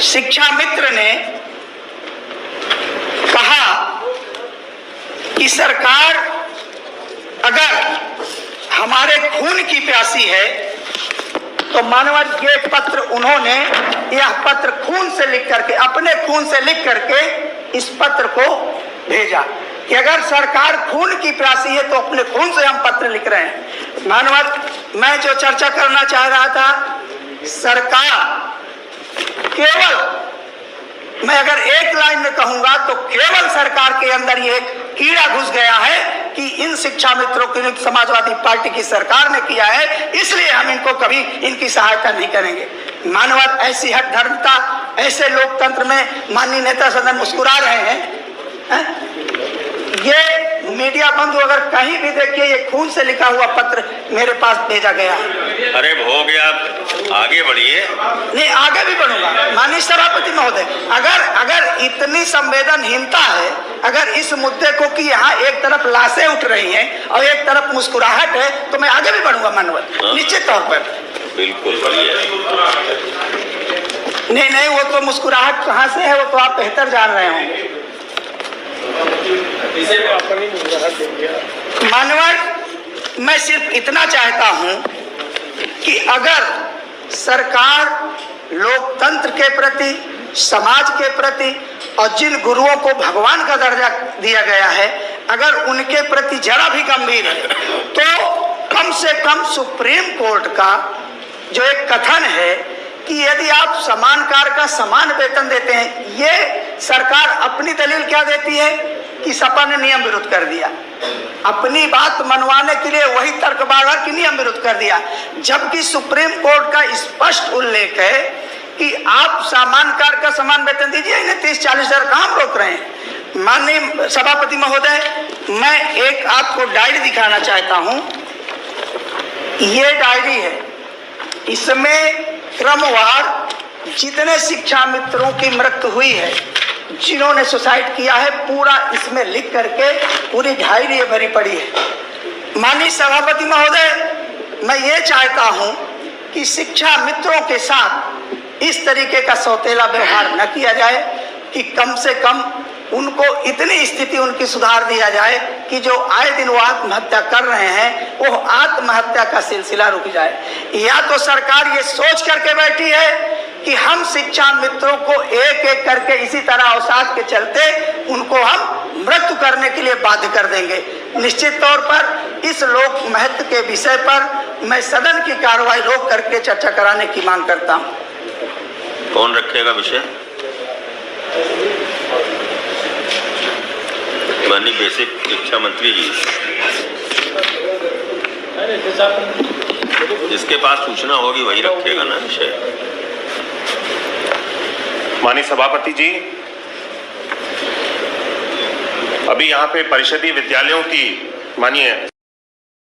शिक्षा मित्र ने कहा कि सरकार अगर हमारे खून की प्यासी है तो मानव ये पत्र उन्होंने यह पत्र खून से लिख करके, अपने खून से लिख करके इस पत्र को भेजा कि अगर सरकार खून की प्यासी है तो अपने खून से हम पत्र लिख रहे हैं। मानव मैं जो चर्चा करना चाह रहा था, सरकार केवल, मैं अगर एक लाइन में कहूंगा तो केवल सरकार के अंदर ये कीड़ा घुस गया है कि इन शिक्षा मित्रों की समाजवादी पार्टी की सरकार ने किया है, इसलिए हम इनको कभी इनकी सहायता नहीं करेंगे। मानववाद ऐसी हठधर्मता, ऐसे लोकतंत्र में माननीय नेता सदन मुस्कुरा रहे हैं। ये मीडिया बंधु अगर कहीं भी देखिए, ये खून से लिखा हुआ पत्र मेरे पास भेजा गया। अरे हो गया, आगे बढ़िए। नहीं, आगे भी बढ़ूंगा माननीय सभापति महोदय। अगर इतनी संवेदनहीनता है, अगर इस मुद्दे को कि यहाँ एक तरफ लाशें उठ रही हैं और एक तरफ मुस्कुराहट है, तो मैं आगे भी बढ़ूंगा मानवत, निश्चित तौर पर। बिल्कुल बढ़िया। नहीं, वो तो मुस्कुराहट कहाँ से है वो तो आप बेहतर जान रहे होंगे। मानवर, मैं सिर्फ इतना चाहता हूं कि अगर सरकार लोकतंत्र के प्रति, समाज के प्रति और जिन गुरुओं को भगवान का दर्जा दिया गया है, अगर उनके प्रति जरा भी गंभीर है तो कम से कम सुप्रीम कोर्ट का जो एक कथन है कि यदि आप समान कार्य का समान वेतन देते हैं, ये सरकार अपनी दलील क्या देती है कि सपा ने नियम विरुद्ध कर दिया। अपनी बात मनवाने के लिए वही तर्कबागर की नियम विरुद्ध कर दिया, जबकि सुप्रीम कोर्ट का स्पष्ट उल्लेख है कि आप समान कार्य का समान वेतन दीजिए, इन्हें 30-40 हजार काम रोक रहे हैं। माननीय सभापति महोदय, मैं एक आपको डायरी दिखाना चाहता हूं। ये डायरी है, इसमें क्रमवार जितने शिक्षा मित्रों की मृत्यु हुई है, जिन्होंने सुसाइड किया है, पूरा इसमें लिख करके पूरी डायरी भरी पड़ी है। माननीय सभापति महोदय, मैं ये चाहता हूं कि शिक्षा मित्रों के साथ इस तरीके का सौतेला व्यवहार न किया जाए, कि कम से कम उनको इतनी स्थिति उनकी सुधार दिया जाए कि जो आए दिन वो आत्महत्या कर रहे हैं, वो आत्महत्या का सिलसिला रुक जाए। या तो सरकार ये सोच करके बैठी है कि हम शिक्षा मित्रों को एक एक करके इसी तरह अवसाद के चलते उनको हम मृत्यु करने के लिए बाध्य कर देंगे। निश्चित तौर पर इस लोक महत्व के विषय पर मैं सदन की कार्रवाई रोक करके चर्चा कराने की मांग करता हूं। कौन रखेगा विषय? माननीय बेसिक शिक्षा मंत्री जी, जिसके पास सूचना होगी वही रखेगा ना विषय। माननीय सभापति जी, अभी यहाँ पे परिषदीय विद्यालयों की माननीय